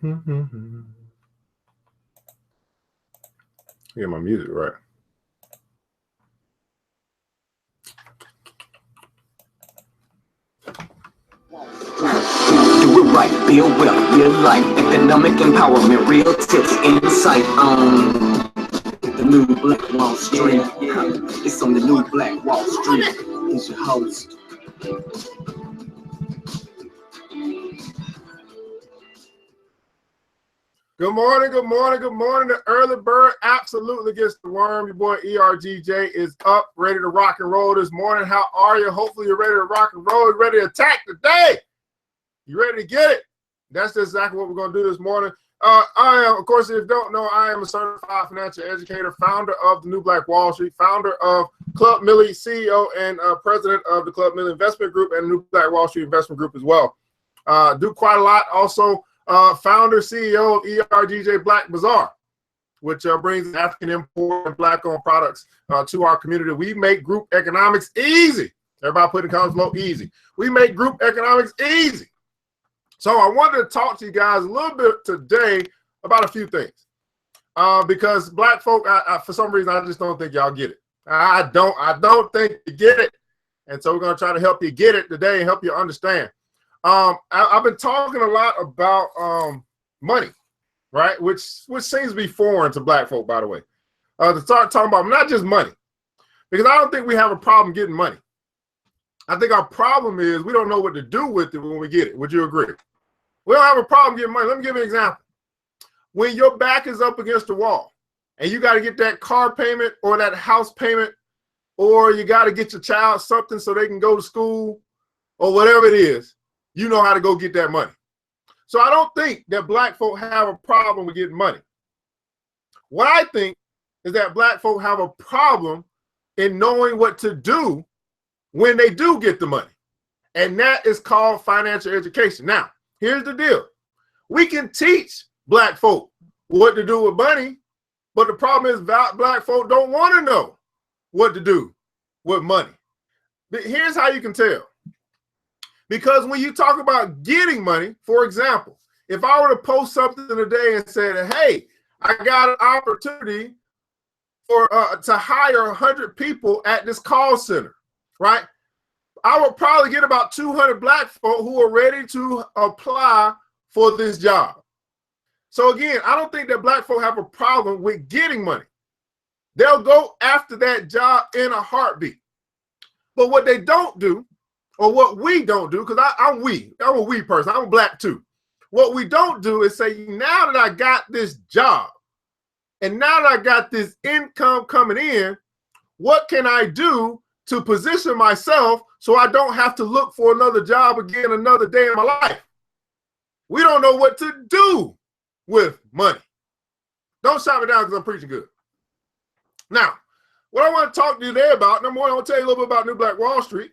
Get my music right. Do it right, build wealth, real life, economic empowerment, real tips, insight on the new Black Wall Street. It's on the new Black Wall Street. He's your host. Good morning, good morning, good morning. The early bird absolutely gets the worm. Your boy ERGJ is up, ready to rock and roll this morning. How are you? Hopefully you're ready to rock and roll. You're ready to attack the day. You ready to get it? That's exactly what we're going to do this morning. I am, of course, if you don't know, I am a certified financial educator, founder of the New Black Wall Street, founder of Club Millie, CEO and president of the Club Millie Investment Group and New Black Wall Street Investment Group as well. Do quite a lot. Also, founder, CEO of ERGJ Black Bazaar, which brings African import and Black-owned products to our community. We make group economics easy. Everybody put in the comments below, easy. We make group economics easy. So I wanted to talk to you guys a little bit today about a few things. Because Black folk, for some reason, I just don't think y'all get it. I don't think you get it. And so we're going to try to help you get it today and help you understand. I've been talking a lot about money, right? Which seems to be foreign to Black folk, by the way. To start talking about not just money, because I don't think we have a problem getting money. I think our problem is we don't know what to do with it when we get it. Would you agree? We don't have a problem getting money. Let me give you an example. When your back is up against the wall and you got to get that car payment or that house payment, or you got to get your child something so they can go to school or whatever it is, you know how to go get that money. So I don't think that Black folk have a problem with getting money. What I think is that Black folk have a problem in knowing what to do when they do get the money. And that is called financial education. Now, here's the deal. We can teach Black folk what to do with money, but the problem is Black folk don't want to know what to do with money. But here's how you can tell. Because when you talk about getting money, for example, if I were to post something today and say, hey, I got an opportunity for to hire 100 people at this call center, right? I would probably get about 200 Black folk who are ready to apply for this job. So again, I don't think that Black folk have a problem with getting money. They'll go after that job in a heartbeat. But what they don't do, or what we don't do, because I'm a we person, I'm Black too. What we don't do is say, now that I got this job, and now that I got this income coming in, what can I do to position myself so I don't have to look for another job again another day in my life? We don't know what to do with money. Don't shut me down because I'm preaching good. Now, what I want to talk to you today about, number one, I want to tell you a little bit about New Black Wall Street.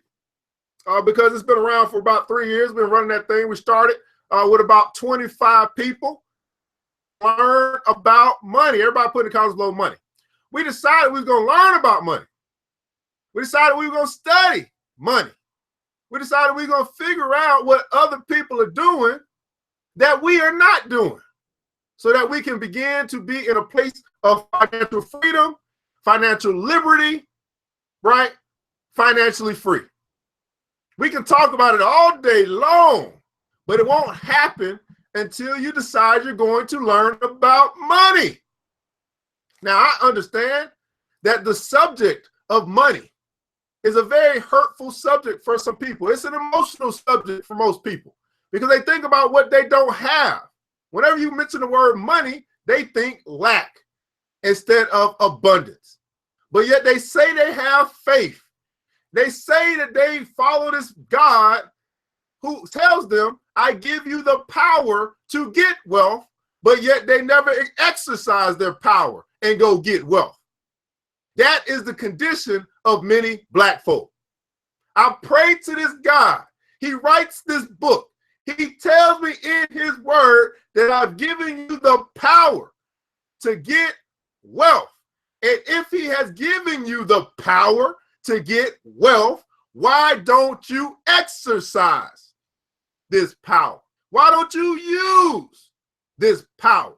Because it's been around for about 3 years, been running that thing. We started with about 25 people. Learn about money. Everybody put in the comments below money. We decided we were going to learn about money. We decided we were going to study money. We decided we were going to figure out what other people are doing that we are not doing, so that we can begin to be in a place of financial freedom, financial liberty, right? Financially free. We can talk about it all day long, but it won't happen until you decide you're going to learn about money. Now, I understand that the subject of money is a very hurtful subject for some people. It's an emotional subject for most people because they think about what they don't have. Whenever you mention the word money, they think lack instead of abundance. But yet they say they have faith. They say that they follow this God who tells them, I give you the power to get wealth, but yet they never exercise their power and go get wealth. That is the condition of many Black folk. I pray to this God. He writes this book. He tells me in his word that I've given you the power to get wealth. And if he has given you the power to get wealth, why don't you exercise this power? Why don't you use this power?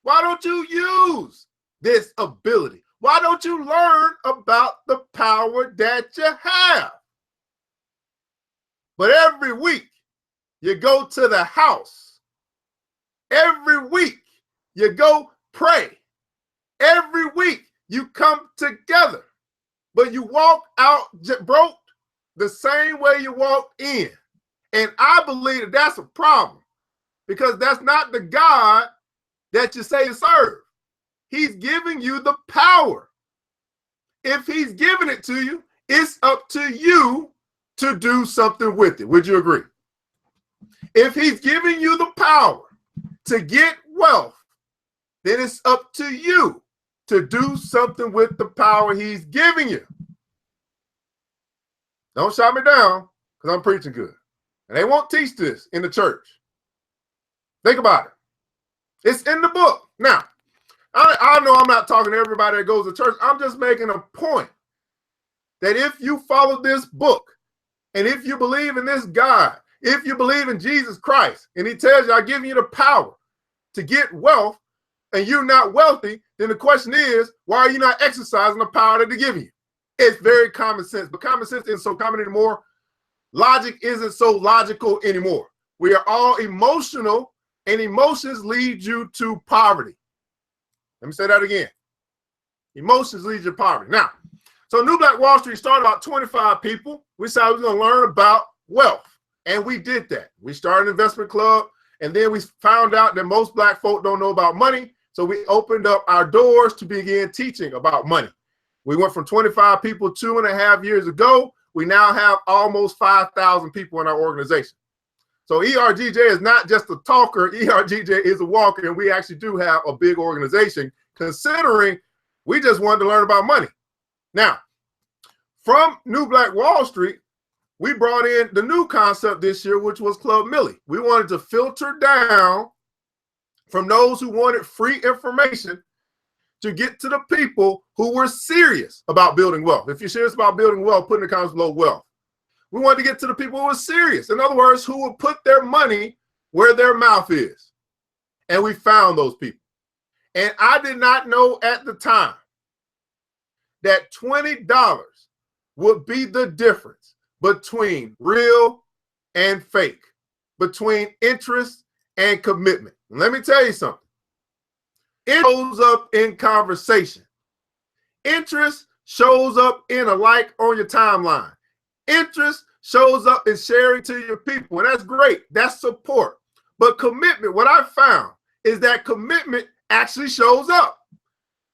Why don't you use this ability? Why don't you learn about the power that you have? But every week you go to the house. Every week you go pray. Every week you come together, but you walk out broke the same way you walked in. And I believe that that's a problem, because that's not the God that you say you serve. He's giving you the power. If he's giving it to you, it's up to you to do something with it. Would you agree? If he's giving you the power to get wealth, then it's up to you to do something with the power he's giving you. Don't shut me down, because I'm preaching good. And they won't teach this in the church. Think about it. It's in the book. Now, I know I'm not talking to everybody that goes to church. I'm just making a point that if you follow this book, and if you believe in this God, if you believe in Jesus Christ, and he tells you, I'm giving you the power to get wealth, and you're not wealthy, then the question is, why are you not exercising the power that they're giving you? It's very common sense, but common sense isn't so common anymore. Logic isn't so logical anymore. We are all emotional, and emotions lead you to poverty. Let me say that again. Emotions lead you to poverty. Now, so New Black Wall Street started about 25 people. We said we were going to learn about wealth, and we did that. We started an investment club, and then we found out that most black folk don't know about money, so we opened up our doors to begin teaching about money. We went from 25 people 2.5 years ago. We now have almost 5,000 people in our organization. So ERGJ is not just a talker. ERGJ is a walker, and we actually do have a big organization, considering we just wanted to learn about money. Now, from New Black Wall Street, we brought in the new concept this year, which was Club Millie. We wanted to filter down from those who wanted free information to get to the people who were serious about building wealth. If you're serious about building wealth, put in the comments below wealth. We wanted to get to the people who were serious. In other words, who would put their money where their mouth is. And we found those people. And I did not know at the time that $20 would be the difference between real and fake, between interest and commitment. And let me tell you something. It shows up in conversation. Interest shows up in a like on your timeline. Interest shows up in sharing to your people, and that's great. That's support. But commitment, what I found is that commitment actually shows up.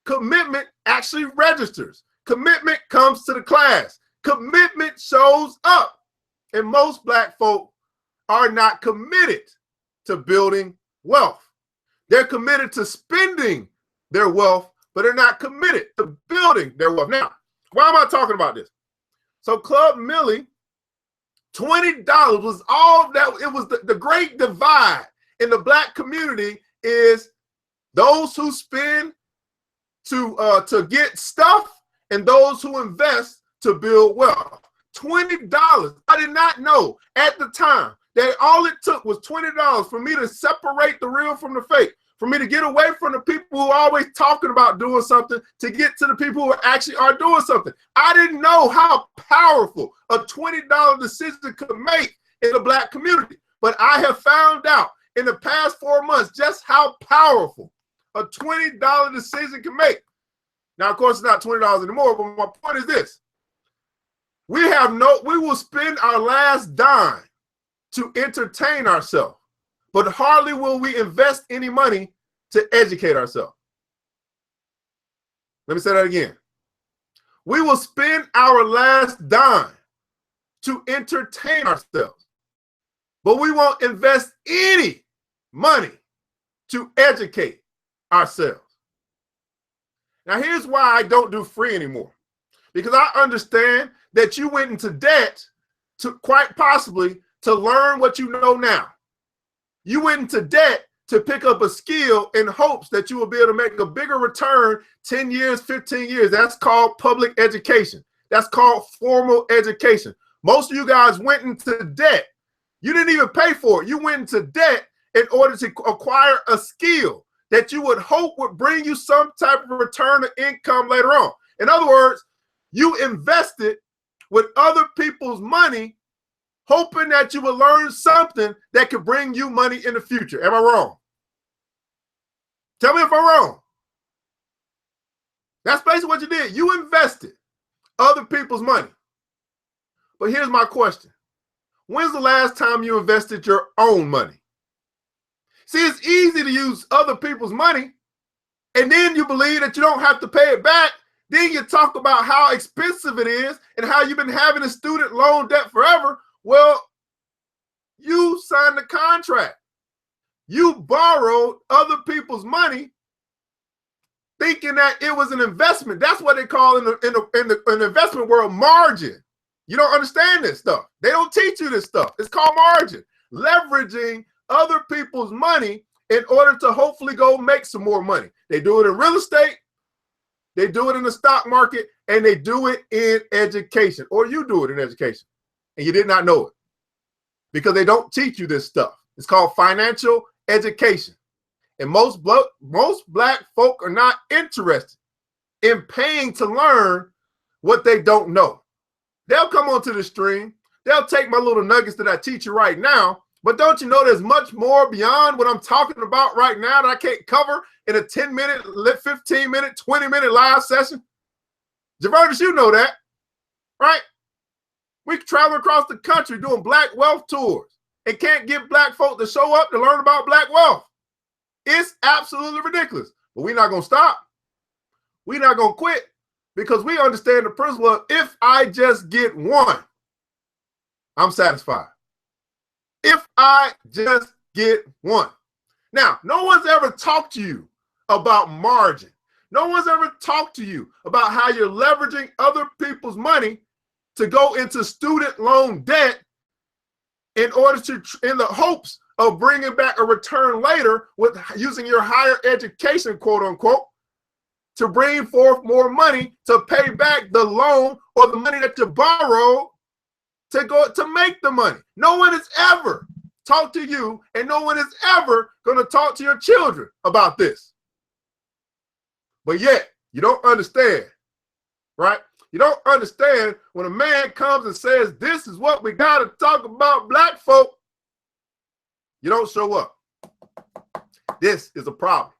Commitment actually registers. Commitment comes to the class. Commitment shows up. And most black folk are not committed to building wealth. They're committed to spending their wealth, but they're not committed to building their wealth. Now, why am I talking about this? So Club Millie, $20 was all that. It was the great divide in the black community is those who spend to get stuff and those who invest to build wealth. $20. I did not know at the time that all it took was $20 for me to separate the real from the fake, for me to get away from the people who are always talking about doing something to get to the people who actually are doing something. I didn't know how powerful a $20 decision could make in the black community, but I have found out in the past 4 months just how powerful a $20 decision can make. Now, of course, it's not $20 anymore, but my point is this. We will spend our last dime to entertain ourselves, but hardly will we invest any money to educate ourselves. Let me say that again. We will spend our last dime to entertain ourselves, but we won't invest any money to educate ourselves. Now, here's why I don't do free anymore. Because I understand that you went into debt to quite possibly to learn what you know now. You went into debt to pick up a skill in hopes that you will be able to make a bigger return 10 years, 15 years. That's called public education. That's called formal education. Most of you guys went into debt. You didn't even pay for it. You went into debt in order to acquire a skill that you would hope would bring you some type of return of income later on. In other words, you invested with other people's money, hoping that you would learn something that could bring you money in the future. Am I wrong? Tell me if I'm wrong. That's basically what you did. You invested other people's money. But here's my question. When's the last time you invested your own money? See, it's easy to use other people's money, and then you believe that you don't have to pay it back. Then you talk about how expensive it is and how you've been having a student loan debt forever. Well, you signed the contract. You borrowed other people's money thinking that it was an investment. That's what they call in the investment world margin. You don't understand this stuff. They don't teach you this stuff. It's called margin. Leveraging other people's money in order to hopefully go make some more money. They do it in real estate, they do it in the stock market, and they do it in education, or you do it in education, and you did not know it because they don't teach you this stuff. It's called financial education. And most black folk are not interested in paying to learn what they don't know. They'll come onto the stream. They'll take my little nuggets that I teach you right now. But don't you know there's much more beyond what I'm talking about right now that I can't cover in a 10-minute, 15-minute, 20-minute live session? Javertus, you know that, right? We travel across the country doing black wealth tours and can't get black folk to show up to learn about black wealth. It's absolutely ridiculous. But we're not going to stop. We're not going to quit because we understand the principle of if I just get one, I'm satisfied. If I just get one. Now, no one's ever talked to you about margin. No one's ever talked to you about how you're leveraging other people's money to go into student loan debt in order to, in the hopes of bringing back a return later with using your higher education, quote unquote, to bring forth more money to pay back the loan or the money that you borrowed to go to make the money. No one has ever talked to you, and no one is ever going to talk to your children about this. But yet, you don't understand, right? You don't understand when a man comes and says, this is what we got to talk about black folk. You don't show up. This is a problem.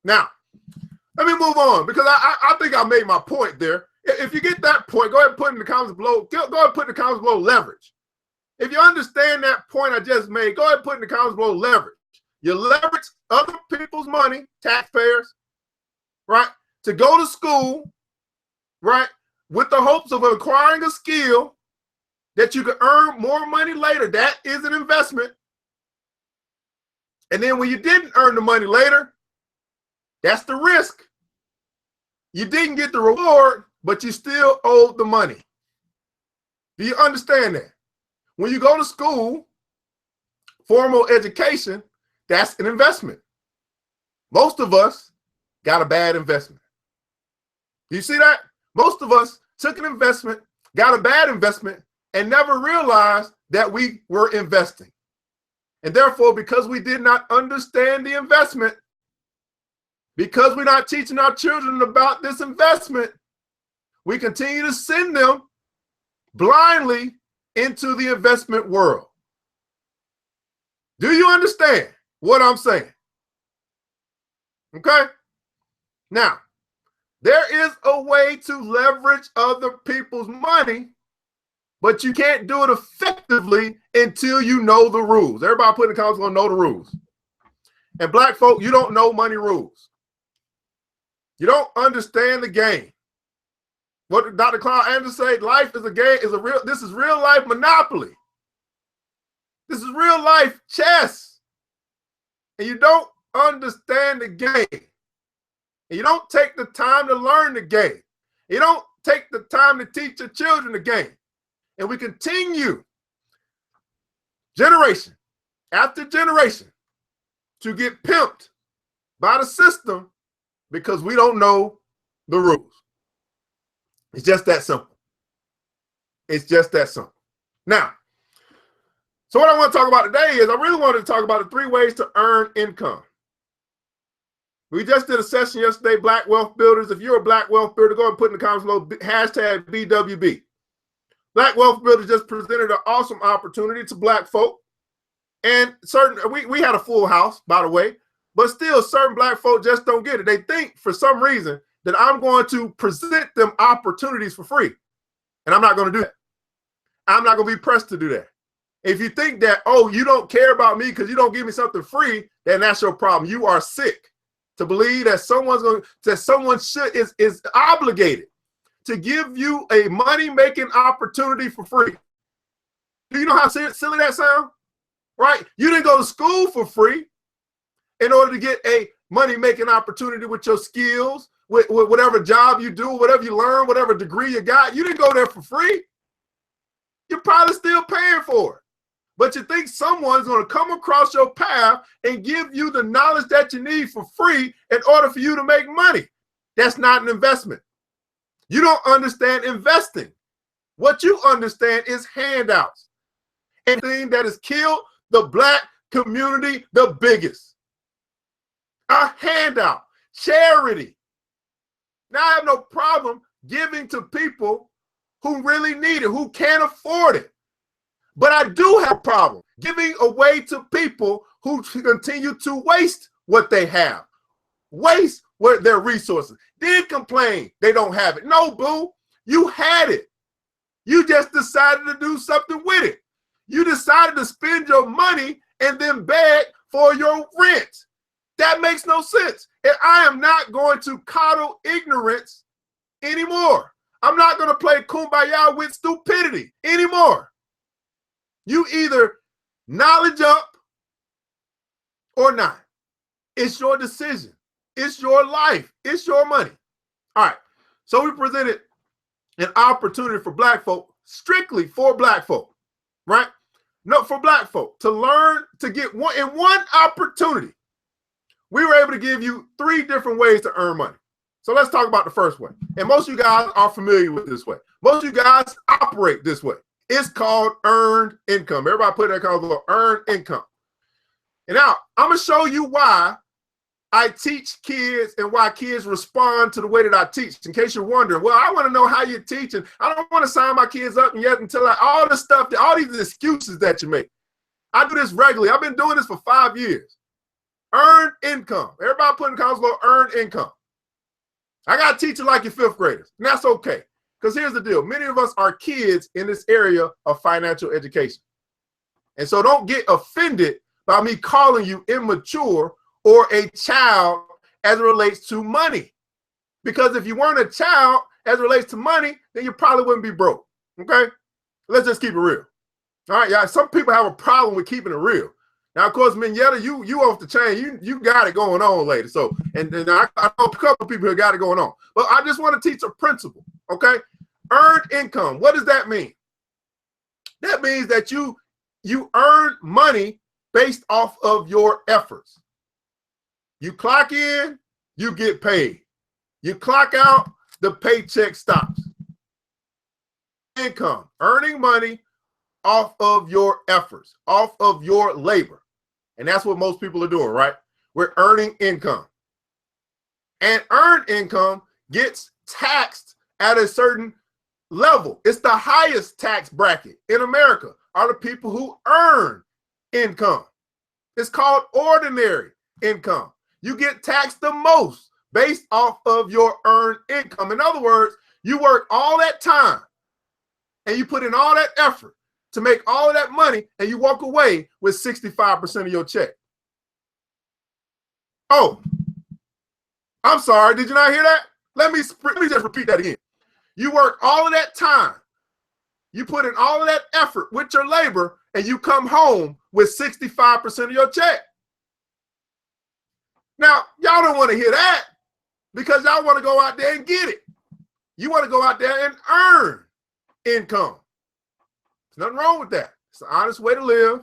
Now, let me move on because I think I made my point there. If you get that point, go ahead and put in the comments below. Go ahead and put in the comments below leverage. If you understand that point I just made, go ahead and put in the comments below leverage. You leverage other people's money, taxpayers, right, to go to school, right, with the hopes of acquiring a skill that you can earn more money later. That is an investment. And then when you didn't earn the money later, that's the risk. You didn't get the reward, but you still owed the money. Do you understand that? When you go to school, formal education, that's an investment. Most of us got a bad investment. Do you see that? Most of us took an investment, got a bad investment, and never realized that we were investing. And therefore, because we did not understand the investment, because we're not teaching our children about this investment, we continue to send them blindly into the investment world. Do you understand what I'm saying? Okay? Now, there is a way to leverage other people's money, but you can't do it effectively until you know the rules. Everybody put in the comments gonna know the rules. And black folk, you don't know money rules. You don't understand the game. What did Dr. Cloud Anderson say? Life is a game, this is real life Monopoly. This is real life chess. And you don't understand the game. And you don't take the time to learn the game. You don't take the time to teach your children the game. And we continue generation after generation to get pimped by the system because we don't know the rules. It's just that simple. It's just that simple. Now, So what I want to talk about today is I really wanted to talk about the 3 ways to earn income. We just did a session yesterday, Black Wealth Builders. If you're a Black Wealth Builder, go ahead and put in the comments below, hashtag BWB. Black Wealth Builders just presented an awesome opportunity to Black folk. And we had a full house, by the way, but still certain Black folk just don't get it. They think for some reason that I'm going to present them opportunities for free. And I'm not going to do that. I'm not going to be pressed to do that. If you think that, oh, you don't care about me because you don't give me something free, then that's your problem. You are sick to believe that someone is obligated to give you a money-making opportunity for free. Do you know how silly that sounds? Right? You didn't go to school for free in order to get a money-making opportunity with your skills, with whatever job you do, whatever you learn, whatever degree you got. You didn't go there for free. You're probably still paying for it. But you think someone's going to come across your path and give you the knowledge that you need for free in order for you to make money. That's not an investment. You don't understand investing. What you understand is handouts. And the thing that has killed the Black community the biggest. A handout, charity. Now I have no problem giving to people who really need it, who can't afford it. But I do have a problem giving away to people who continue to waste what they have, waste their resources, then complain they don't have it. No, boo, you had it. You just decided to do something with it. You decided to spend your money and then beg for your rent. That makes no sense. And I am not going to coddle ignorance anymore. I'm not going to play kumbaya with stupidity anymore. You either knowledge up or not. It's your decision. It's your life. It's your money. All right. So we presented an opportunity for Black folk, strictly for Black folk, right? No, for Black folk to learn, to get one opportunity. We were able to give you 3 different ways to earn money. So let's talk about the first way. And most of you guys are familiar with this way. Most of you guys operate this way. It's called earned income. Everybody put that called earned income. And now I'm going to show you why I teach kids and why kids respond to the way that I teach. In case you're wondering, well, I want to know how you're teaching. I don't want to sign my kids up and yet until all this stuff, all these excuses that you make. I do this regularly. I've been doing this for 5 years. Earned income. Everybody put in the comments below earned income. I got to teach it like your 5th graders. And that's okay. Because here's the deal. Many of us are kids in this area of financial education. And so don't get offended by me calling you immature or a child as it relates to money. Because if you weren't a child as it relates to money, then you probably wouldn't be broke. Okay? Let's just keep it real. All right, y'all. Some people have a problem with keeping it real. Now, of course, Mignetta, you off the chain. You got it going on later. So, and I know a couple of people who got it going on. But I just want to teach a principle, okay? Earned income. What does that mean? That means that you earn money based off of your efforts. You clock in, you get paid. You clock out, the paycheck stops. Income, earning money off of your efforts, off of your labor. And that's what most people are doing, right? We're earning income. And earned income gets taxed at a certain level. It's the highest tax bracket in America are the people who earn income. It's called ordinary income. You get taxed the most based off of your earned income. In other words, you work all that time and you put in all that effort to make all of that money and you walk away with 65% of your check. Oh, I'm sorry. Did you not hear that? Let me just repeat that again. You work all of that time. You put in all of that effort with your labor and you come home with 65% of your check. Now, y'all don't want to hear that because y'all want to go out there and get it. You want to go out there and earn income. There's nothing wrong with that. It's an honest way to live,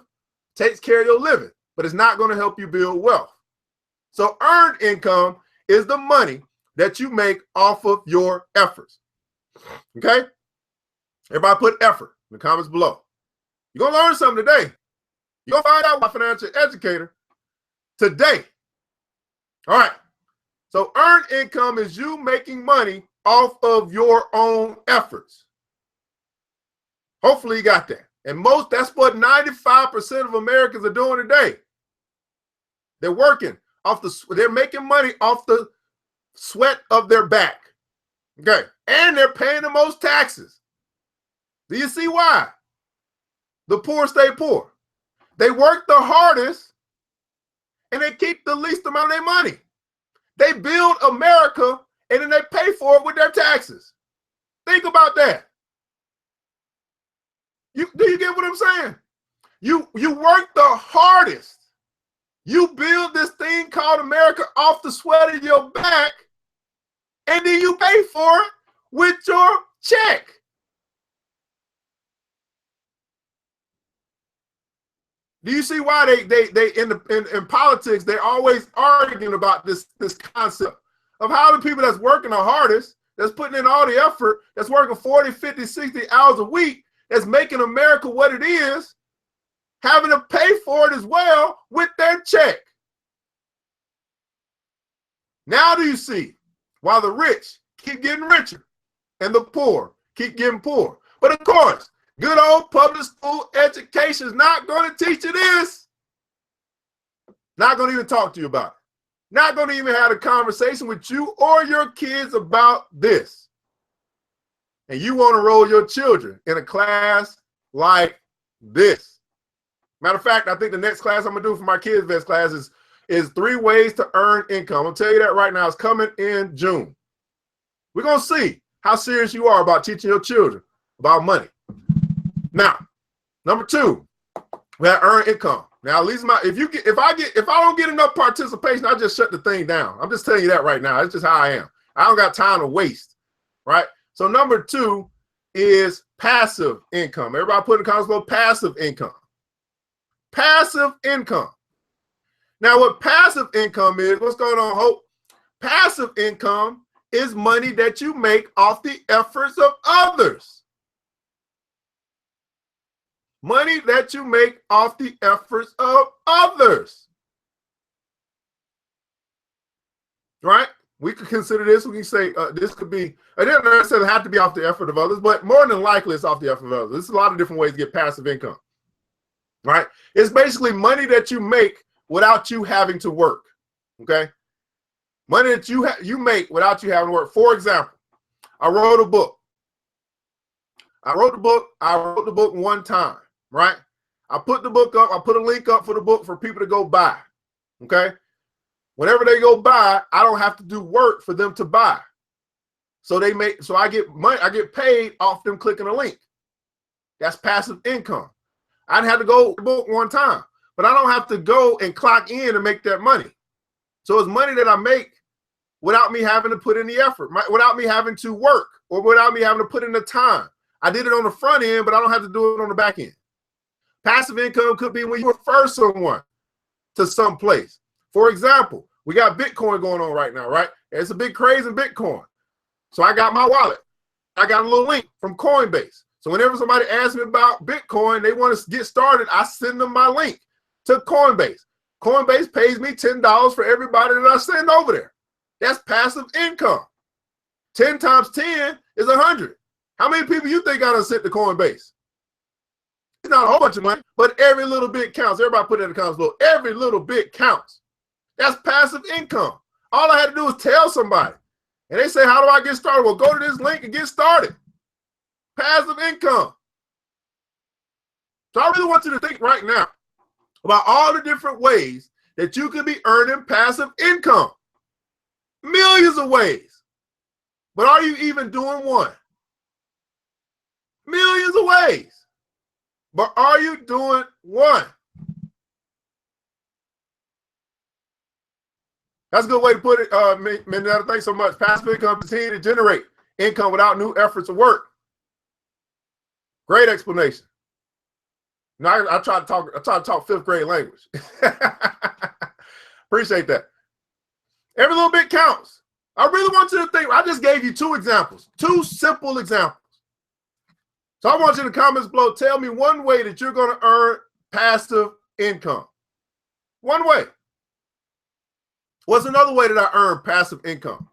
takes care of your living, but it's not going to help you build wealth. So earned income is the money that you make off of your efforts. Okay? Everybody put effort in the comments below. You're going to learn something today. You'll find out my financial educator today. All right. So earned income is you making money off of your own efforts. Hopefully you got that. And that's what 95% of Americans are doing today. They're working they're making money off the sweat of their back. Okay. And they're paying the most taxes. Do you see why? The poor stay poor. They work the hardest and they keep the least amount of their money. They build America and then they pay for it with their taxes. Think about that. Do you get what I'm saying? You work the hardest. You build this thing called America off the sweat of your back, and then you pay for it with your check. Do you see why they in politics, they're always arguing about this concept of how the people that's working the hardest, that's putting in all the effort, that's working 40, 50, 60 hours a week, that's making America what it is, having to pay for it as well with their check. Now do you see why the rich keep getting richer and the poor keep getting poor? But of course, good old public school education is not going to teach you this. Not going to even talk to you about it. Not going to even have a conversation with you or your kids about this. And you want to enroll your children in a class like this. Matter of fact, I think the next class I'm going to do for my kids' best class is 3 ways to earn income. I'm going to tell you that right now. It's coming in June. We're going to see how serious you are about teaching your children about money. Now, number 2, we have earned income. Now, at least if I don't get enough participation, I just shut the thing down. I'm just telling you that right now. It's just how I am. I don't got time to waste, right? So number 2 is passive income. Everybody put in the comments below passive income. Passive income. Now, what passive income is, what's going on, Hope? Passive income is money that you make off the efforts of others. Money that you make off the efforts of others. Right? We could consider this. We can say this could be, it doesn't necessarily have to be off the effort of others, but more than likely it's off the effort of others. There's a lot of different ways to get passive income. Right? It's basically money that you make without you having to work. Okay? Money that you make without you having to work. For example, I wrote a book. I wrote the book one time, right? I put the book up, I put a link up for the book for people to go buy. Okay? Whenever they go buy, I don't have to do work for them to buy. So I get money, I get paid off them clicking a link. That's passive income. I'd have to go to the book one time, but I don't have to go and clock in and make that money. So it's money that I make without me having to put in the effort, without me having to work, or without me having to put in the time. I did it on the front end, but I don't have to do it on the back end. Passive income could be when you refer someone to some place. For example, we got Bitcoin going on right now, right? It's a big craze in Bitcoin. So I got my wallet. I got a little link from Coinbase. So whenever somebody asks me about Bitcoin, they want to get started, I send them my link to Coinbase. Coinbase pays me $10 for everybody that I send over there. That's passive income. 10 times 10 is 100. How many people you think I done sent to Coinbase? It's not a whole bunch of money, but every little bit counts. Everybody put it in the comments below. Every little bit counts. That's passive income. All I had to do was tell somebody. And they say, how do I get started? Well, go to this link and get started. Passive income. So I really want you to think right now about all the different ways that you could be earning passive income. Millions of ways. But are you even doing one? Millions of ways. But are you doing one? That's a good way to put it, Minetta. Thanks so much. Passive income continue to generate income without new efforts of work. Great explanation. Now I try to talk 5th grade language. Appreciate that. Every little bit counts. I really want you to think. I just gave you 2 examples, 2 simple examples. So I want you in the comments below, tell me one way that you're going to earn passive income. One way. What's another way that I earn passive income?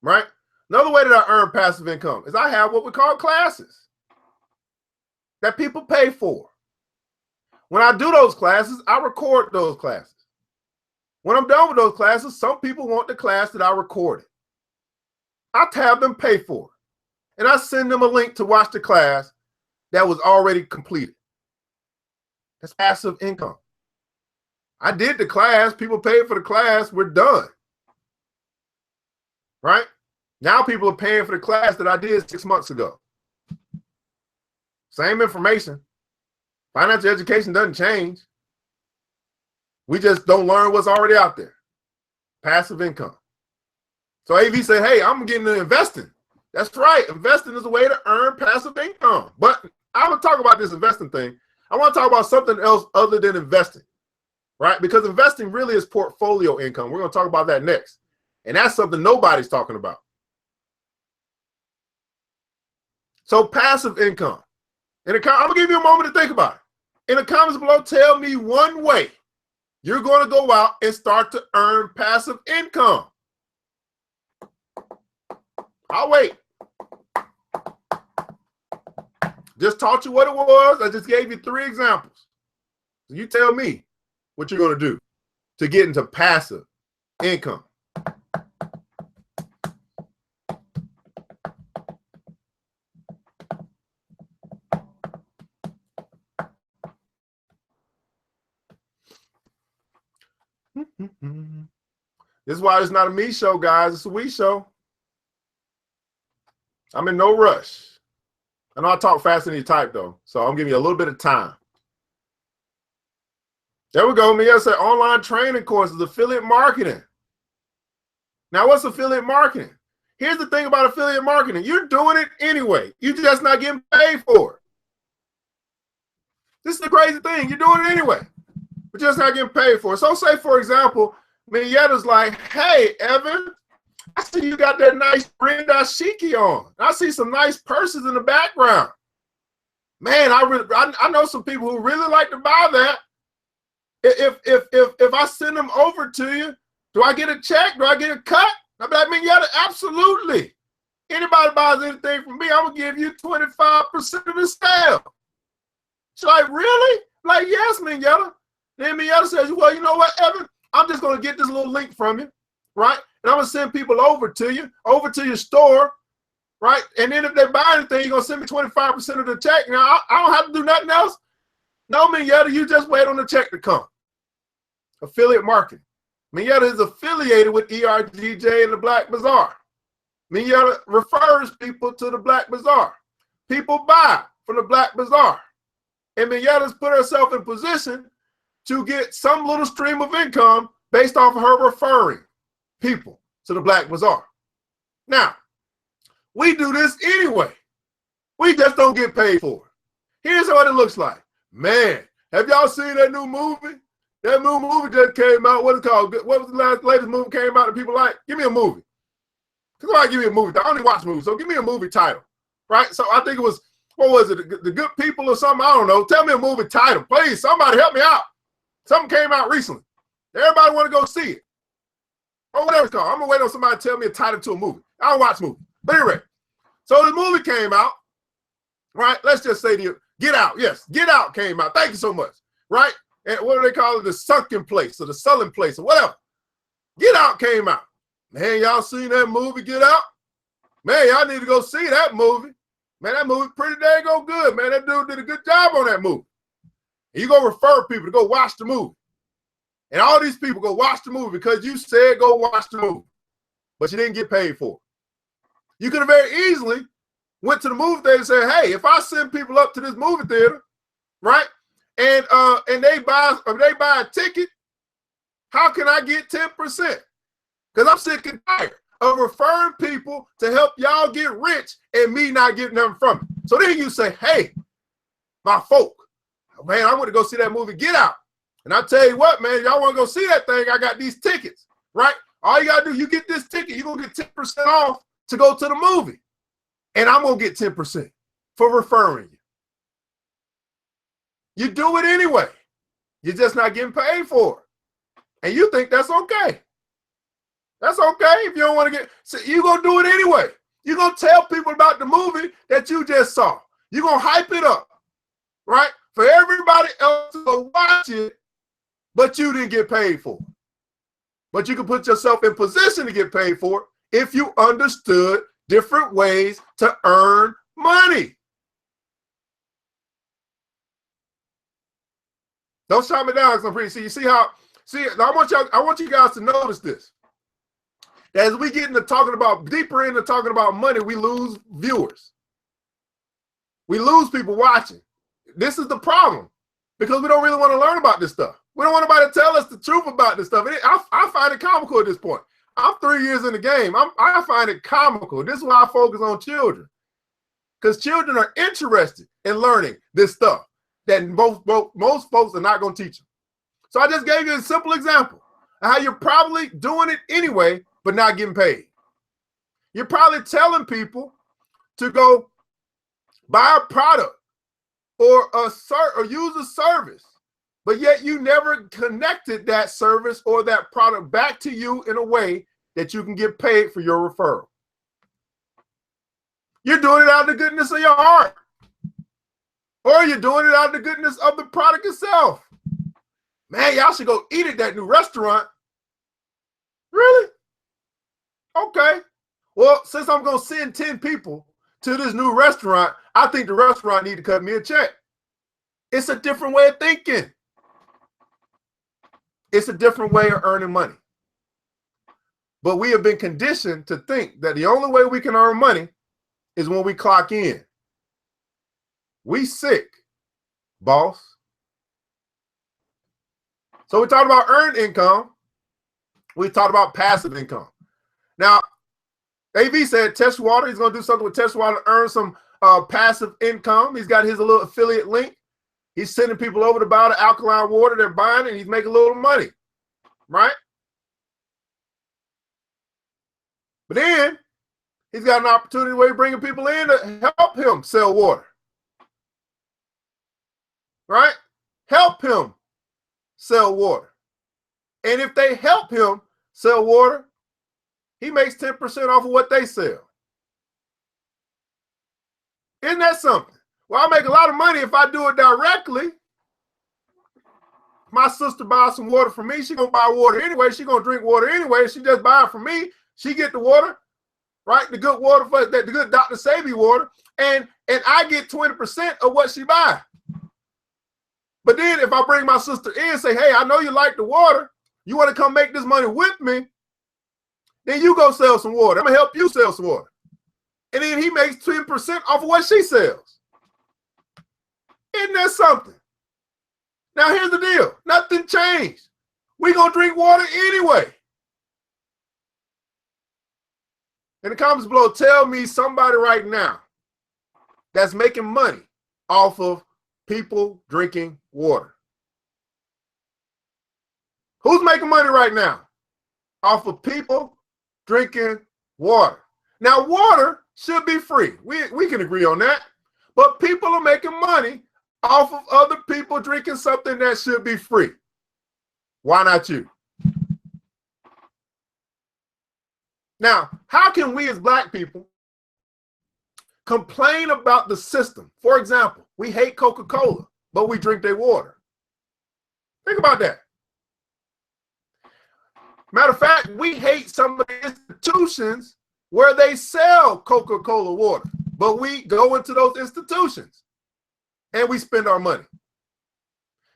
Right? Another way that I earn passive income is I have what we call classes that people pay for. When I do those classes, I record those classes. When I'm done with those classes, some people want the class that I recorded. I have them pay for it, and I send them a link to watch the class that was already completed. That's passive income. I did the class. People paid for the class. We're done. Right? Now people are paying for the class that I did 6 months ago. Same information. Financial education doesn't change. We just don't learn what's already out there. Passive income. So AV said, hey, I'm getting into investing. That's right. Investing is a way to earn passive income. But I'm going to talk about this investing thing. I want to talk about something else other than investing, right? Because investing really is portfolio income. We're going to talk about that next. And that's something nobody's talking about. So passive income. I'm going to give you a moment to think about it. In the comments below, tell me one way you're going to go out and start to earn passive income. I'll wait. Just taught you what it was. I just gave you 3 examples. So you tell me what you're going to do to get into passive income. This is why it's not a me show, guys. It's a we show. I'm in no rush. I know I talk faster than you type, though, so I'm giving you a little bit of time. There we go. Mia said online training courses, affiliate marketing. Now, what's affiliate marketing? Here's the thing about affiliate marketing. You're doing it anyway. You're just not getting paid for it. This is the crazy thing. You're doing it anyway, but just not getting paid for it. So say, for example, Minietta's like, hey, Evan, I see you got that nice brand dashiki on. I see some nice purses in the background. Man, I know some people who really like to buy that. If I send them over to you, do I get a check? Do I get a cut? I mean, yeah, absolutely. Anybody buys anything from me, I'm gonna give you 25% of the sale. She's like, really? Like, yes, Minyetta. Then Minyetta says, well, you know what, Evan? I'm just gonna get this little link from you, right? And I'm gonna send people over to you, over to your store, right? And then if they buy anything, you're gonna send me 25% of the check. Now I don't have to do nothing else. No, Minyetta, you just wait on the check to come. Affiliate marketing. Minyetta is affiliated with ERGJ and the Black Bazaar. Minyetta refers people to the Black Bazaar. People buy from the Black Bazaar. And Minyetta's put herself in position to get some little stream of income based off of her referring people to the Black Bazaar. Now, we do this anyway. We just don't get paid for it. Here's what it looks like. Man, have y'all seen that new movie? That new movie just came out. What is it called? What was the latest movie came out that people like? Give me a movie. Somebody give me a movie. I only watch movies, so give me a movie title, right? So I think it was, what was it? The Good People or something? I don't know. Tell me a movie title, please. Somebody help me out. Something came out recently. Everybody want to go see it. Or whatever it's called. I'm going to wait on somebody to tell me a title to a movie. I don't watch movies. But anyway, so the movie came out, right? Let's just say Get Out. Yes, Get Out came out. Thank you so much, right? And what do they call it? The sunken place or the sullen place or whatever. Get Out came out. Man, y'all seen that movie, Get Out? Man, y'all need to go see that movie. Man, that movie pretty dang go good, man. That dude did a good job on that movie. And you go refer people to go watch the movie. And all these people go watch the movie because you said go watch the movie, but you didn't get paid for it. You could have very easily went to the movie theater and said, hey, if I send people up to this movie theater, right, and they buy a ticket, how can I get 10%? Because I'm sick and tired of referring people to help y'all get rich and me not getting nothing from it. So then you say, hey, my folk, man, I want to go see that movie, Get Out. And I tell you what, man, y'all want to go see that thing, I got these tickets, right? All you got to do, you get this ticket, you're going to get 10% off to go to the movie. And I'm going to get 10% for referring you. You do it anyway. You're just not getting paid for it. And you think that's okay. That's okay if you don't want to get, so you're going to do it anyway. You're going to tell people about the movie that you just saw. You're going to hype it up, right? For everybody else to go watch it, but you didn't get paid for it. But you can put yourself in position to get paid for it if you understood different ways to earn money. Don't shut me down because I'm pretty. See, you see how, I want you guys to notice this. As we get into talking about, deeper into talking about money, we lose viewers. We lose people watching. This is the problem because we don't really want to learn about this stuff. We don't want nobody to tell us the truth about this stuff. I find it comical at this point. I'm 3 years in the game. I find it comical. This is why I focus on children, because children are interested in learning this stuff that most folks are not going to teach them. So I just gave you a simple example of how you're probably doing it anyway, but not getting paid. You're probably telling people to go buy a product or use a service, but yet you never connected that service or that product back to you in a way that you can get paid for your referral. You're doing it out of the goodness of your heart, or you're doing it out of the goodness of the product itself. Man, y'all should go eat at that new restaurant. Really? Okay. Well, since I'm going to send 10 people to this new restaurant, I think the restaurant need to cut me a check. It's a different way of thinking. It's a different way of earning money. But we have been conditioned to think that the only way we can earn money is when we clock in. We sick, boss. So we talked about earned income. We talked about passive income. Now, AV said Teshwater, he's going to do something with Teshwater to earn some passive income. He's got his little affiliate link. He's sending people over to buy the alkaline water they're buying, and he's making a little money, right? But then he's got an opportunity where he's bringing people in to help him sell water, right? Help him sell water. And if they help him sell water, he makes 10% off of what they sell. Isn't that something? Well, I make a lot of money if I do it directly. My sister buys some water from me. She's going to buy water anyway. She's going to drink water anyway. She just buy it from me. She get the water, right? The good water, the good Dr. Sebi water. And I get 20% of what she buy. But then if I bring my sister in and say, hey, I know you like the water. You want to come make this money with me? Then you go sell some water. I'm going to help you sell some water. And then he makes 10% off of what she sells. Isn't that something? Now, here's the deal. Nothing changed. We're going to drink water anyway. In the comments below, tell me somebody right now that's making money off of people drinking water. Who's making money right now off of people drinking water? Now, water should be free. We can agree on that. But people are making money off of other people drinking something that should be free. Why not you? Now, how can we as Black people complain about the system? For example, we hate Coca-Cola, but we drink their water. Think about that. Matter of fact, we hate some of the institutions where they sell Coca-Cola water, but we go into those institutions and we spend our money.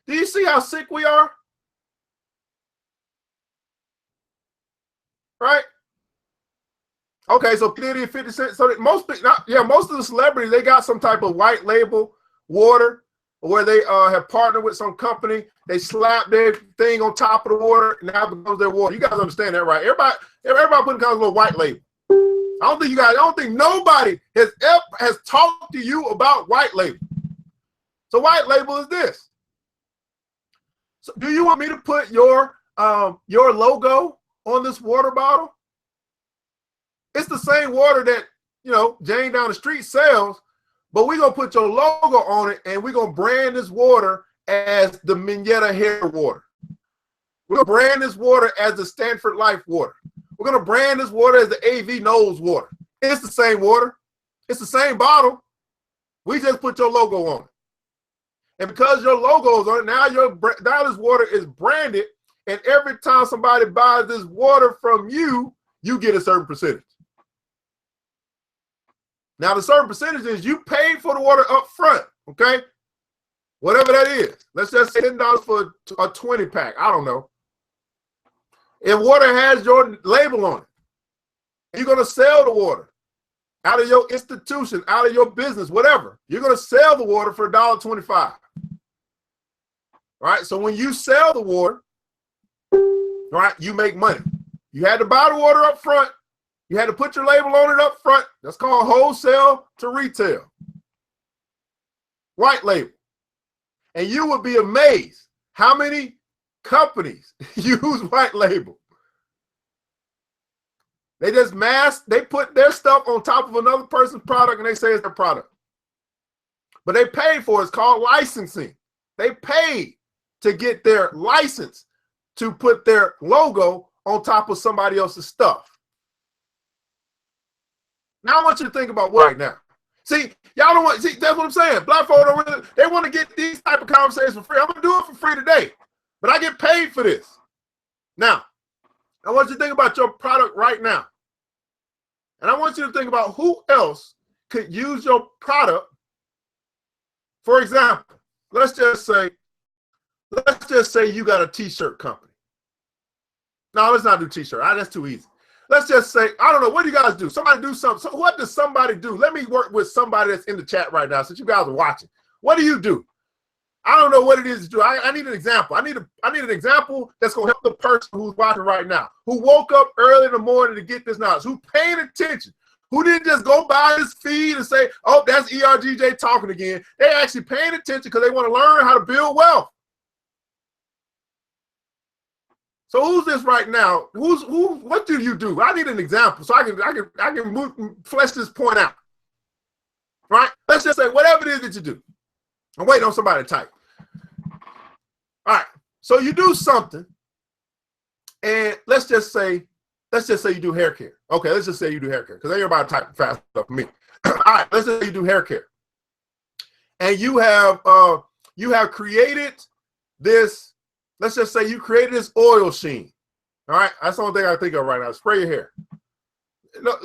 Do you see how sick we are? Right? Okay, so Diddy and 50 Cent. So most of the celebrities, they got some type of white label water where they have partnered with some company. They slap their thing on top of the water, and now it becomes their water. You guys understand that, right? Everybody putting kind of a little white label. I don't think nobody has talked to you about white label. So white label is this. So do you want me to put your logo on this water bottle? It's the same water that, Jane down the street sells, but we're going to put your logo on it and we're going to brand this water as the Minetta Hair Water. We're going to brand this water as the Stanford Life Water. We're going to brand this water as the AV Nose Water. It's the same water. It's the same bottle. We just put your logo on it. And because your logo is on it, now this water is branded, and every time somebody buys this water from you, you get a certain percentage. Now, the certain percentage is you paid for the water up front, okay? Whatever that is. Let's just say $10 for a 20-pack. I don't know. If water has your label on it, you're going to sell the water out of your institution, out of your business, whatever. You're going to sell the water for $1.25. All right, so when you sell the water, all right, you make money. You had to buy the water up front. You had to put your label on it up front. That's called wholesale to retail. White label. And you would be amazed how many companies use white label. They just they put their stuff on top of another person's product and they say it's their product. But they paid for it. It's called licensing. They paid to get their license to put their logo on top of somebody else's stuff. Now I want you to think about what right now. See, y'all don't want, see, that's what I'm saying. Black folk don't really, they want to get these type of conversations for free. I'm going to do it for free today, but I get paid for this. Now, I want you to think about your product right now. And I want you to think about who else could use your product. For example, let's just say you got a t-shirt company. No, let's not do t-shirt. That's too easy. Let's just say, I don't know, what do you guys do? Somebody do something. So what does somebody do? Let me work with somebody that's in the chat right now since you guys are watching. What do you do? I don't know what it is to do. I need an example. I need an example that's going to help the person who's watching right now, who woke up early in the morning to get this knowledge, who paid attention, who didn't just go by his feed and say, oh, that's ERGJ talking again. They actually paying attention because they want to learn how to build wealth. So who's this right now? What do you do? I need an example so I can flesh this point out. Right? Let's just say whatever it is that you do. I'm waiting on somebody to type. All right. So you do something, and let's just say you do hair care. Okay, let's just say you do hair care because everybody typing fast enough for me. All right, let's just say you do hair care. And you have created this. Let's just say you created this oil sheen. All right, that's the only thing I think of right now. Spray your hair.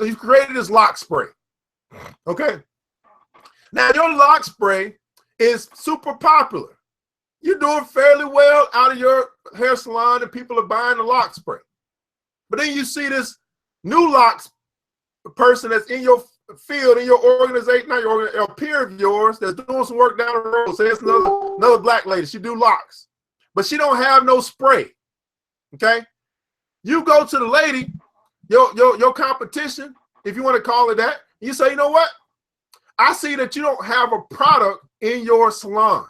You created this lock spray. Okay. Now your lock spray is super popular. You're doing fairly well out of your hair salon, and people are buying the lock spray. But then you see this new locks person that's in your field, in your organization, not your a peer of yours that's doing some work down the road. Say it's another black lady. She do locks. But she don't have no spray, okay? You go to the lady, your competition, if you want to call it that, you say, you know what? I see that you don't have a product in your salon.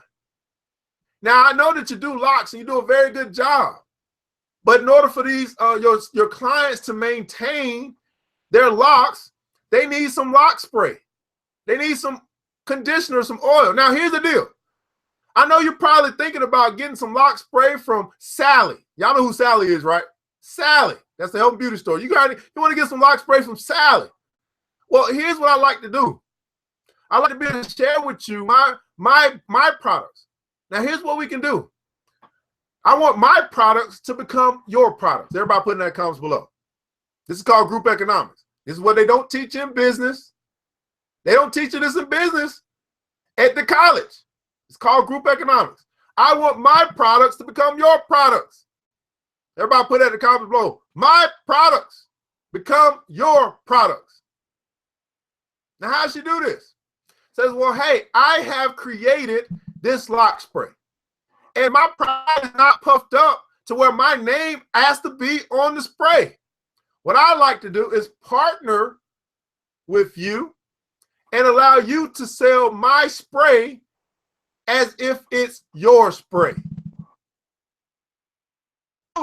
Now, I know that you do locks and you do a very good job. But in order for these your clients to maintain their locks, they need some lock spray. They need some conditioner, some oil. Now, here's the deal. I know you're probably thinking about getting some lock spray from Sally. Y'all know who Sally is, right? Sally. That's the health and beauty store. You want to get some lock spray from Sally. Well, here's what I like to do. I like to be able to share with you my products. Now, here's what we can do. I want my products to become your products. Everybody put in that comments below. This is called group economics. This is what they don't teach in business. They don't teach you this in business at the college. It's called group economics. I want my products to become your products. Everybody put that in the comments below. My products become your products. Now, how does she do this? Says, well, hey, I have created this lock spray. And my product is not puffed up to where my name has to be on the spray. What I like to do is partner with you and allow you to sell my spray as if it's your spray.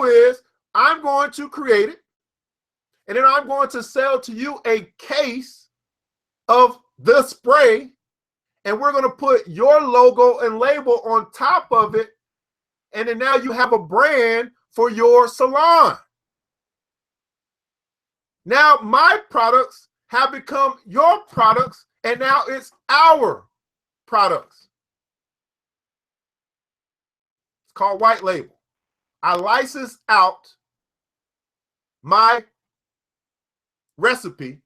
Is I'm going to create it, and then I'm going to sell to you a case of the spray, and we're going to put your logo and label on top of it. And then now you have a brand for your salon. Now my products have become your products, and now it's our products. It's called white label. I license out my recipe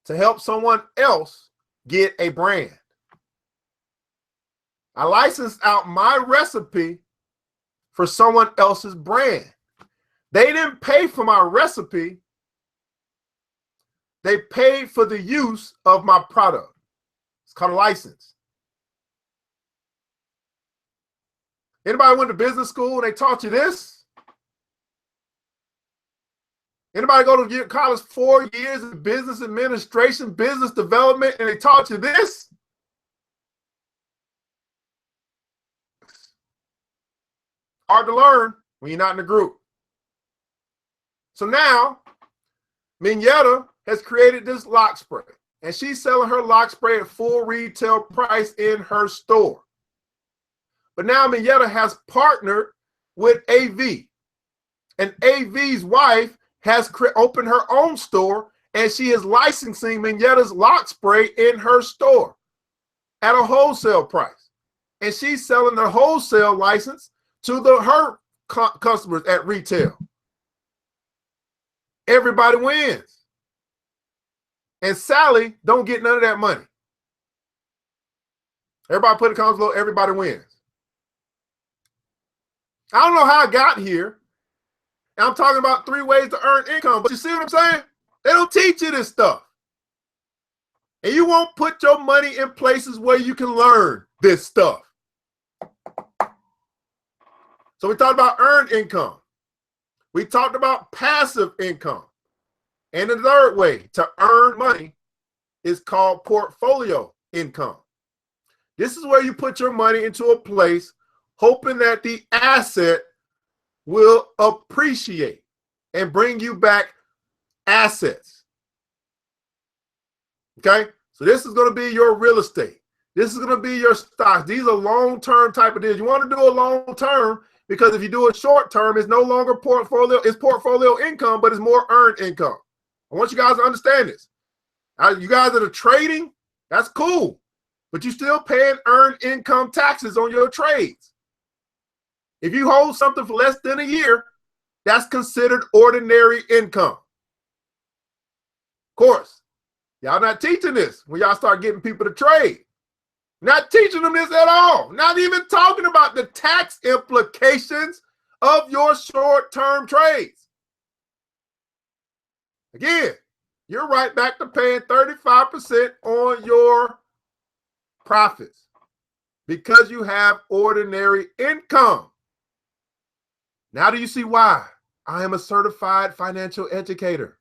to help someone else get a brand. I licensed out my recipe for someone else's brand. They didn't pay for my recipe. They paid for the use of my product. It's called a license. Anybody went to business school and they taught you this? Anybody go to college 4 years in business administration, business development, and they taught you this? Hard to learn when you're not in a group. So now, Mignetta has created this lock spray, and she's selling her lock spray at full retail price in her store. But now Mignetta has partnered with AV, and AV's wife has opened her own store, and she is licensing Mignetta's lock spray in her store at a wholesale price. And she's selling the wholesale license to her customers at retail. Everybody wins. And Sally don't get none of that money. Everybody put it comments below, everybody wins. I don't know how I got here. And I'm talking about 3 ways to earn income, but you see what I'm saying? They don't teach you this stuff. And you won't put your money in places where you can learn this stuff. So we talked about earned income. We talked about passive income. And the third way to earn money is called portfolio income. This is where you put your money into a place hoping that the asset will appreciate and bring you back assets. Okay? So this is going to be your real estate. This is going to be your stocks. These are long-term type of deals. You want to do a long-term because if you do a short-term, it's no longer portfolio. It's portfolio income, but it's more earned income. I want you guys to understand this. You guys that are trading, that's cool, but you're still paying earned income taxes on your trades. If you hold something for less than a year, that's considered ordinary income. Of course, y'all not teaching this when y'all start getting people to trade. Not teaching them this at all. Not even talking about the tax implications of your short-term trades. Again, you're right back to paying 35% on your profits because you have ordinary income. Now do you see why I am a certified financial educator?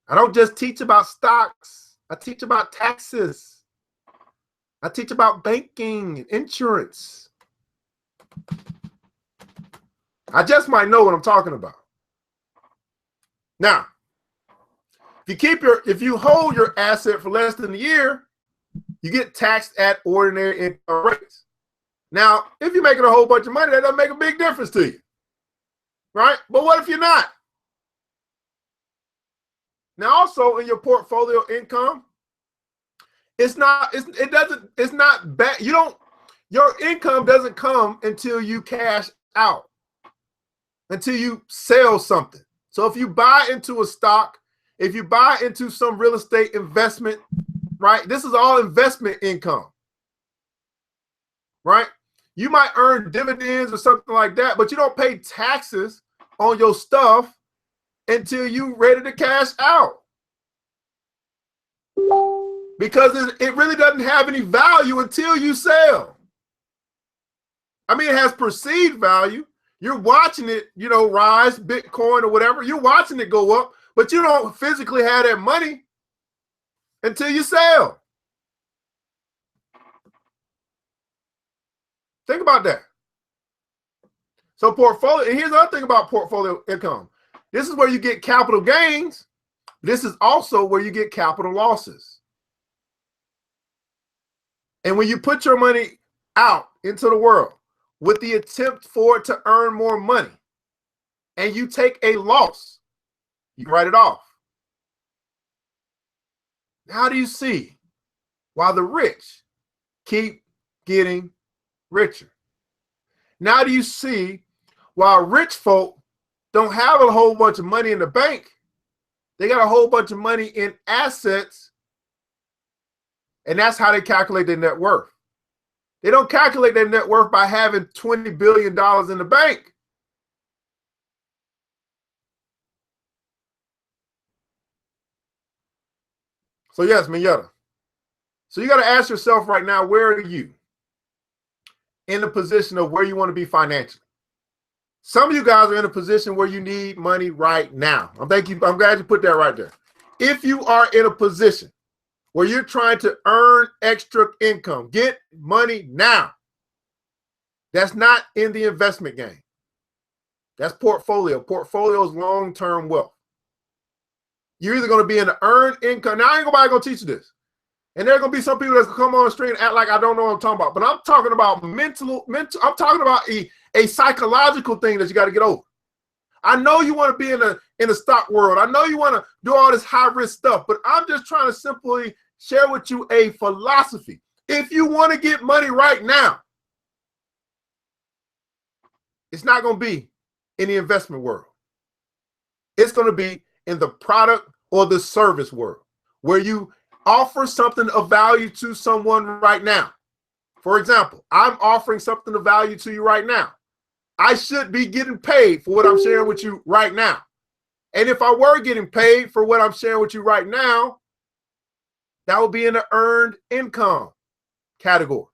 I don't just teach about stocks. I teach about taxes. I teach about banking and insurance. I just might know what I'm talking about. Now, if you hold your asset for less than a year, you get taxed at ordinary income rates. Now, if you're making a whole bunch of money, that doesn't make a big difference to you, right? But what if you're not? Now, also in your portfolio income, it's not bad. Your income doesn't come until you cash out, until you sell something. So if you buy into a stock, if you buy into some real estate investment, right? This is all investment income, right? You might earn dividends or something like that, but you don't pay taxes on your stuff until you're ready to cash out. Because it really doesn't have any value until you sell. I mean, it has perceived value. You're watching it, rise, Bitcoin or whatever. You're watching it go up, but you don't physically have that money until you sell. Think about that. So portfolio, and here's the other thing about portfolio income. This is where you get capital gains. This is also where you get capital losses. And when you put your money out into the world with the attempt for it to earn more money, and you take a loss, you write it off. How do you see why the rich keep getting richer? Now do you see why rich folk don't have a whole bunch of money in the bank? They got a whole bunch of money in assets, and that's how they calculate their net worth. They don't calculate their net worth by having $20 billion in the bank. So yes, Minyetta. So you got to ask yourself right now, where are you in the position of where you want to be financially? Some of you guys are in a position where you need money right now. I'm glad you put that right there. If you are in a position where you're trying to earn extra income, get money now. That's not in the investment game. That's portfolio. Portfolio is long-term wealth. You're either going to be in the earned income. Now, ain't nobody going to teach you this. And there are going to be some people that come on the street and act like I don't know what I'm talking about. But I'm talking about mental. I'm talking about a psychological thing that you got to get over. I know you want to be in the stock world. I know you want to do all this high-risk stuff. But I'm just trying to simply share with you a philosophy. If you want to get money right now, it's not going to be in the investment world. It's going to be in the product or the service world, where you offer something of value to someone right now. For example, I'm offering something of value to you right now. I should be getting paid for what I'm sharing with you right now. And if I were getting paid for what I'm sharing with you right now, that would be in the earned income category.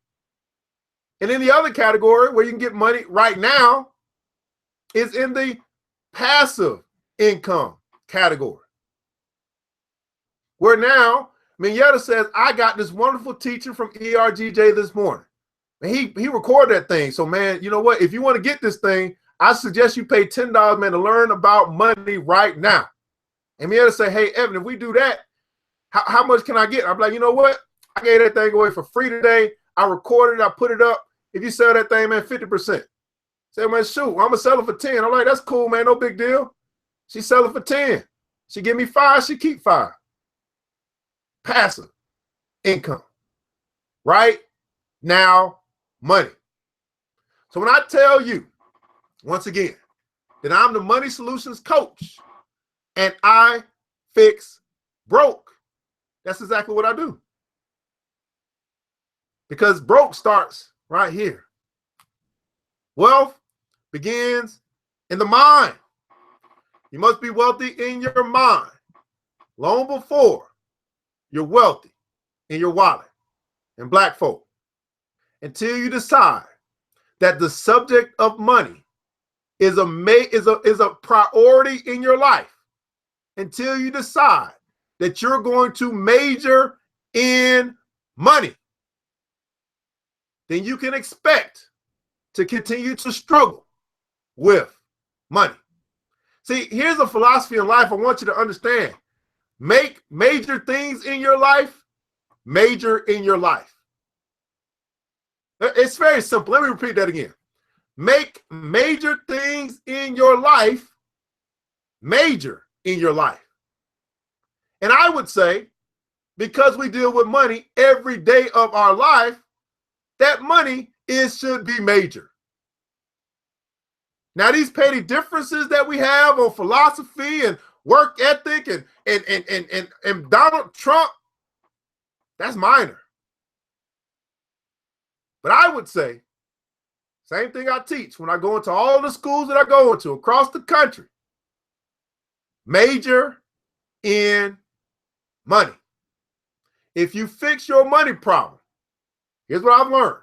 And in the other category where you can get money right now is in the passive income category. Where now, Minyetta says, I got this wonderful teaching from ERGJ this morning. And he recorded that thing. So, man, you know what? If you want to get this thing, I suggest you pay $10, man, to learn about money right now. And Minyetta say, hey, Evan, if we do that, how much can I get? I'm like, you know what? I gave that thing away for free today. I recorded it. I put it up. If you sell that thing, man, 50%. Say, man, shoot, I'm going to sell it for 10. I'm like, that's cool, man. No big deal. She sell it for 10. She give me 5. She keep 5. Passive income. Right now, money. So when I tell you, once again, that I'm the Money Solutions coach and I fix broke, that's exactly what I do. Because broke starts right here. Wealth begins in the mind. You must be wealthy in your mind long before you're wealthy in your wallet. And black folk, until you decide that the subject of money is a priority in your life, until you decide that you're going to major in money, then you can expect to continue to struggle with money. See, here's a philosophy in life I want you to understand. Make major things in your life, major in your life. It's very simple. Let me repeat that again. Make major things in your life, major in your life. And I would say, because we deal with money every day of our life, that money should be major. Now, these petty differences that we have on philosophy and work ethic and Donald Trump, that's minor. But I would say, same thing I teach when I go into all the schools that I go into across the country, major in money. If you fix your money problem, here's what I've learned.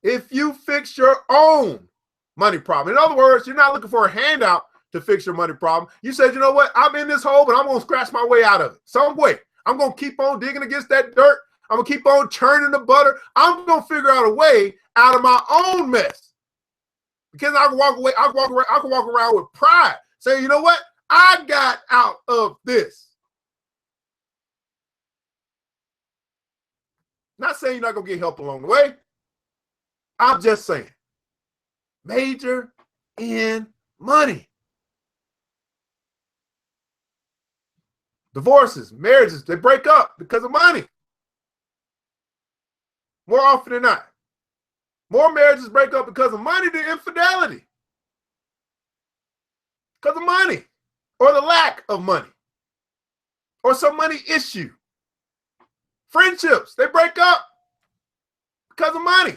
If you fix your own money problem, in other words, you're not looking for a handout to fix your money problem. You said, you know what? I'm in this hole, but I'm going to scratch my way out of it. Some way. I'm going to keep on digging against that dirt. I'm going to keep on churning the butter. I'm going to figure out a way out of my own mess. Because I can walk away, I can walk around with pride, saying, you know what? I got out of this. Not saying you're not going to get help along the way. I'm just saying, major in money. Divorces, marriages, they break up because of money. More often than not. More marriages break up because of money than infidelity. Because of money, or the lack of money, or some money issue. Friendships, they break up because of money.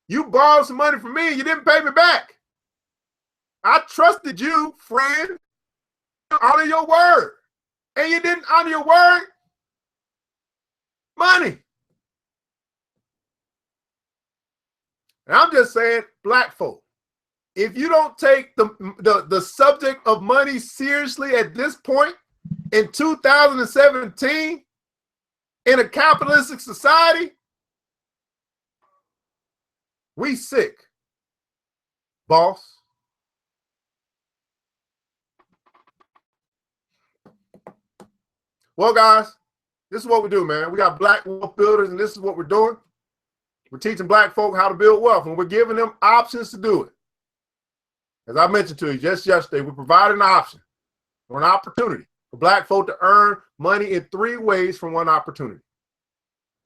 You borrowed some money from me, you didn't pay me back. I trusted you, friend, to honor your word. And you didn't honor your word. Money. And I'm just saying, black folk, if you don't take the subject of money seriously at this point in 2017 in a capitalistic society, we sick, boss. Well, guys, this is what we do, man. We got Black Wealth Builders, and this is what we're doing. We're teaching black folk how to build wealth, and we're giving them options to do it. As I mentioned to you just yesterday, we provided an option or an opportunity for black folk to earn money in 3 ways from one opportunity.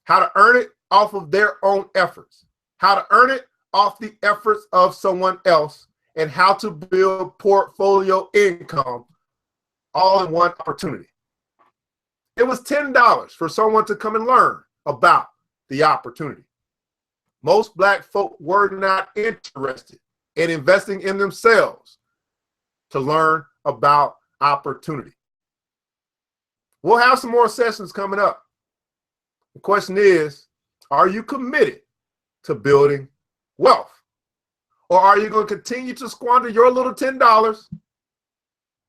How to earn it off of their own efforts, how to earn it off the efforts of someone else, and how to build portfolio income all in one opportunity. It was $10 for someone to come and learn about the opportunity. Most black folk were not interested in investing in themselves to learn about opportunity. We'll have some more sessions coming up. The question is, are you committed to building wealth? Or are you going to continue to squander your little $10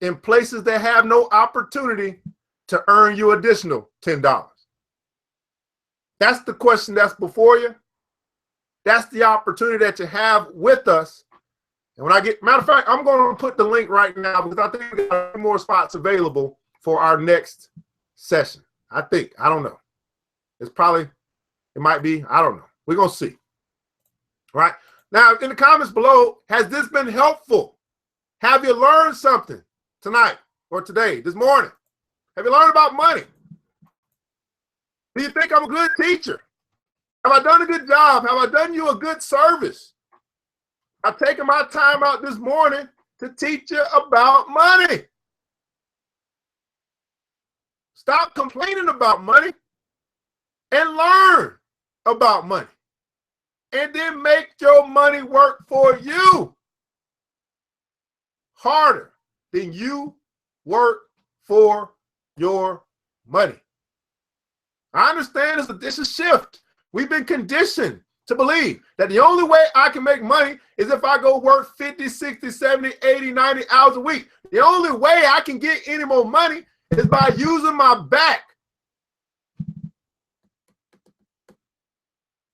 in places that have no opportunity to earn you additional $10? That's the question that's before you. That's the opportunity that you have with us. And when I get, matter of fact, I'm going to put the link right now because I think we got more spots available for our next session. I don't know. It's probably, it might be, I don't know. We're going to see. All right. Now, in the comments below, has this been helpful? Have you learned something tonight or today, this morning? Have you learned about money? Do you think I'm a good teacher? Have I done a good job? Have I done you a good service? I've taken my time out this morning to teach you about money. Stop complaining about money and learn about money. And then make your money work for you harder than you work for your money. I understand it's a shift. We've been conditioned to believe that the only way I can make money is if I go work 50, 60, 70, 80, 90 hours a week. The only way I can get any more money is by using my back.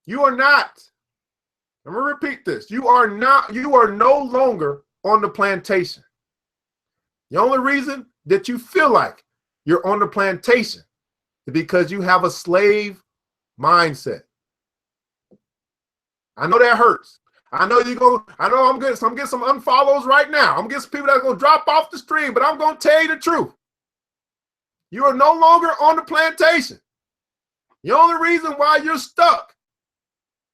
You are not. I'm going to repeat this. You are no longer on the plantation. The only reason that you feel like you're on the plantation is because you have a slave mindset. I know that hurts. I know I'm getting some unfollows right now. I'm getting some people that are going to drop off the stream, but I'm going to tell you the truth. You are no longer on the plantation. The only reason why you're stuck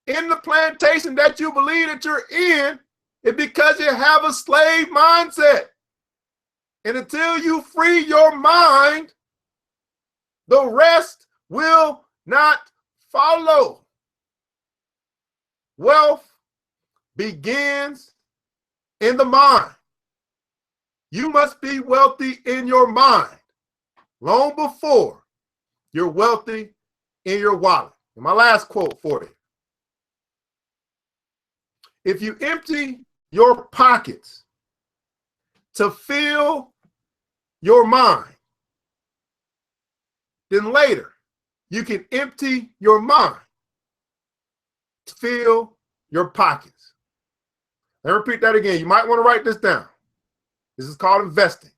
in the plantation that you believe that you're in is because you have a slave mindset. And until you free your mind, the rest will not follow. Wealth begins in the mind. You must be wealthy in your mind long before you're wealthy in your wallet. And my last quote for you. If you empty your pockets to fill your mind, then later you can empty your mind to fill your pockets. Let me repeat that again. You might want to write this down. This is called investing.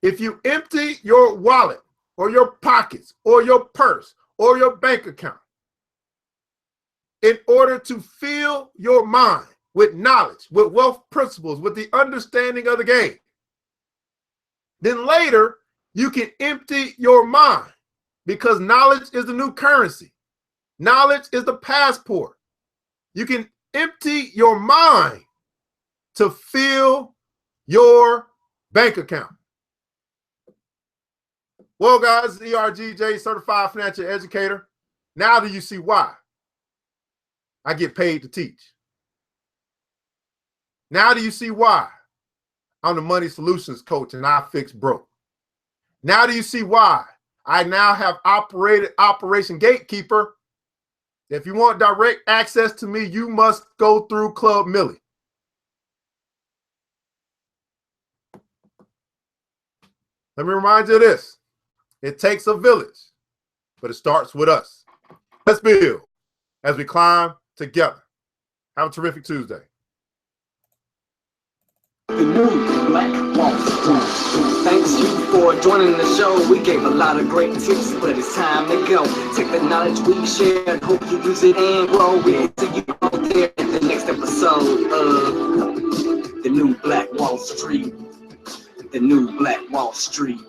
If you empty your wallet or your pockets or your purse or your bank account in order to fill your mind with knowledge, with wealth principles, with the understanding of the game, then later you can empty your mind, because knowledge is the new currency. Knowledge is the passport. You can empty your mind to fill your bank account. Well, guys, ERGJ, Certified Financial Educator. Now do you see why I get paid to teach? Now do you see why I'm the Money Solutions Coach and I fix broke? Now do you see why I now have Operation Gatekeeper? If you want direct access to me, you must go through Club Millie. Let me remind you of this. It takes a village, but it starts with us. Let's build as we climb together. Have a terrific Tuesday. The new Black Wall Street. Thanks you for joining the show. We gave a lot of great tips, but it's time to go. Take the knowledge we shared, hope you use it and grow. We'll see you out there in the next episode of The New Black Wall Street. The New Black Wall Street.